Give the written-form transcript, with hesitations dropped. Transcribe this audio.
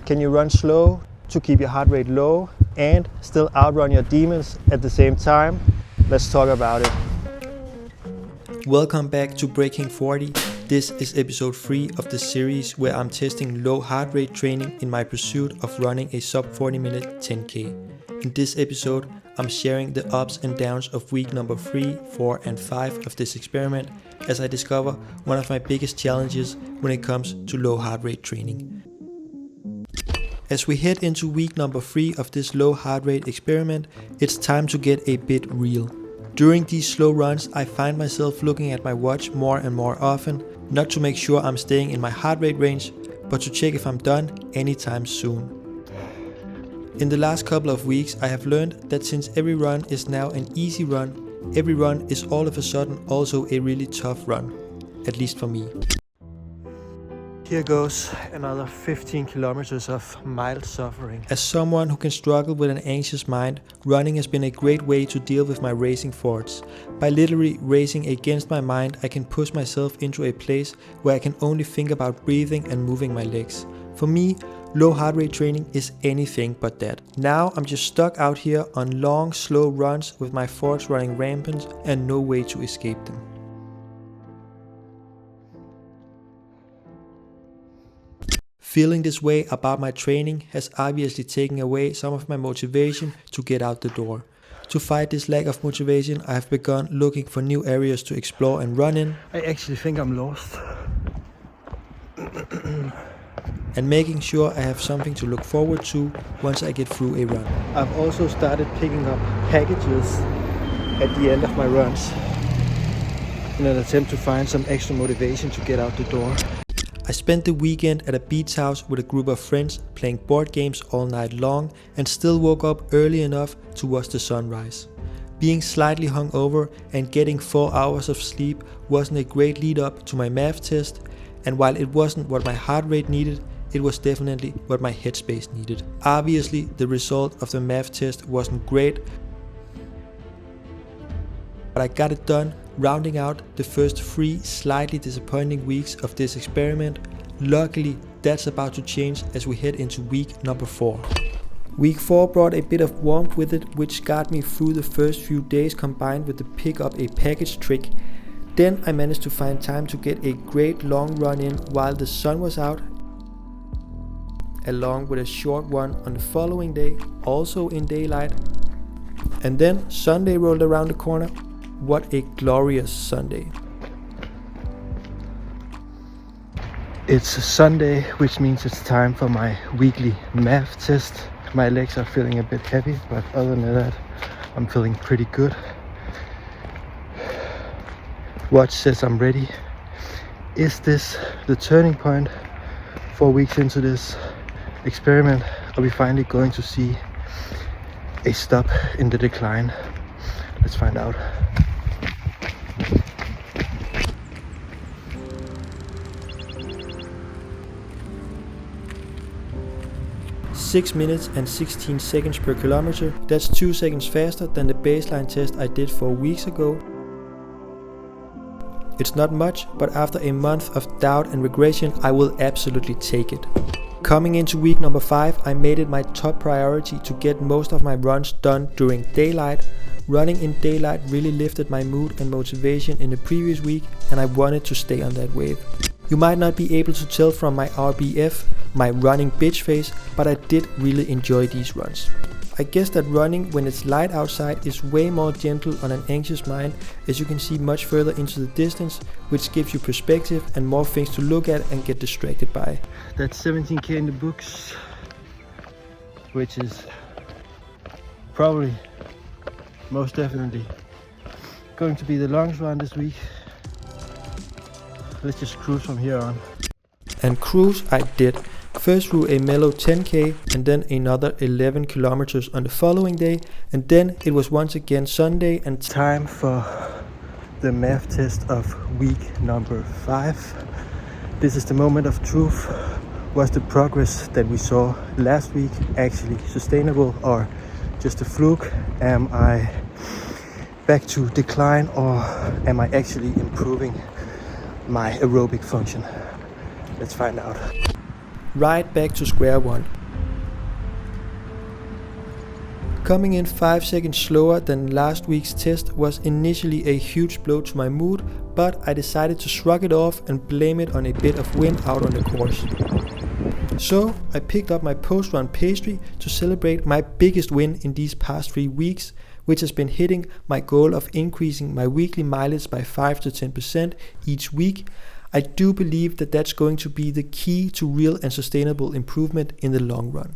Can you run slow to keep your heart rate low and still outrun your demons at the same time? Let's talk about it. Welcome back to Breaking 40. This is episode 3 of the series where I'm testing low heart rate training in my pursuit of running a sub 40 minute 10K. In this episode, I'm sharing the ups and downs of week number 3, 4 and 5 of this experiment as I discover one of my biggest challenges when it comes to low heart rate training. As we head into week number 3 of this low heart rate experiment, it's time to get a bit real. During these slow runs, I find myself looking at my watch more and more often, not to make sure I'm staying in my heart rate range, but to check if I'm done anytime soon. In the last couple of weeks, I have learned that since every run is now an easy run, every run is all of a sudden also a really tough run, at least for me. Here goes another 15 kilometers of mild suffering. As someone who can struggle with an anxious mind, running has been a great way to deal with my racing thoughts. By literally racing against my mind, I can push myself into a place where I can only think about breathing and moving my legs. For me, low heart rate training is anything but that. Now I'm just stuck out here on long, slow runs with my thoughts running rampant and no way to escape them. Feeling this way about my training has obviously taken away some of my motivation to get out the door. To fight this lack of motivation, I have begun looking for new areas to explore and run in. I actually think I'm lost. And making sure I have something to look forward to once I get through a run. I've also started picking up packages at the end of my runs in an attempt to find some extra motivation to get out the door. I spent the weekend at a beach house with a group of friends playing board games all night long and still woke up early enough to watch the sunrise. Being slightly hungover and getting 4 hours of sleep wasn't a great lead up to my MAF test, and while it wasn't what my heart rate needed, it was definitely what my headspace needed. Obviously, the result of the MAF test wasn't great, but I got it done, rounding out the first 3 slightly disappointing weeks of this experiment. Luckily, that's about to change as we head into week number 4. Week 4 brought a bit of warmth with it, which got me through the first few days combined with the pick up a package trick. Then I managed to find time to get a great long run in while the sun was out, along with a short one on the following day, also in daylight. And then Sunday rolled around the corner. What a glorious Sunday. It's a Sunday, which means it's time for my weekly MAF test. My legs are feeling a bit heavy, but other than that, I'm feeling pretty good. Watch says I'm ready. Is this the turning point? 4 weeks into this experiment, are we finally going to see a stop in the decline? Let's find out. Six minutes and 16 seconds per kilometer. That's 2 seconds faster than the baseline test I did 4 weeks ago. It's not much, but after a month of doubt and regression, I will absolutely take it. Coming into week number 5, I made it my top priority to get most of my runs done during daylight. Running in daylight really lifted my mood and motivation in the previous week, and I wanted to stay on that wave. You might not be able to tell from my RBF, my running bitch face, but I did really enjoy these runs. I guess that running when it's light outside is way more gentle on an anxious mind, as you can see much further into the distance, which gives you perspective and more things to look at and get distracted by. That's 17k in the books, which is probably, most definitely, going to be the longest run this week. Let's just cruise from here on. And cruise I did. First through a mellow 10k and then another 11 kilometers on the following day, and then it was once again Sunday and time for the MAF test of week number 5. This is the moment of truth. Was the progress that we saw last week actually sustainable or just a fluke? Am I back to decline, or am I actually improving my aerobic function? Let's find out. Right back to square one. Coming in 5 seconds slower than last week's test was initially a huge blow to my mood, but I decided to shrug it off and blame it on a bit of wind out on the course. So I picked up my post-run pastry to celebrate my biggest win in these past 3 weeks, which has been hitting my goal of increasing my weekly mileage by 5 to 10% each week. I do believe that that's going to be the key to real and sustainable improvement in the long run.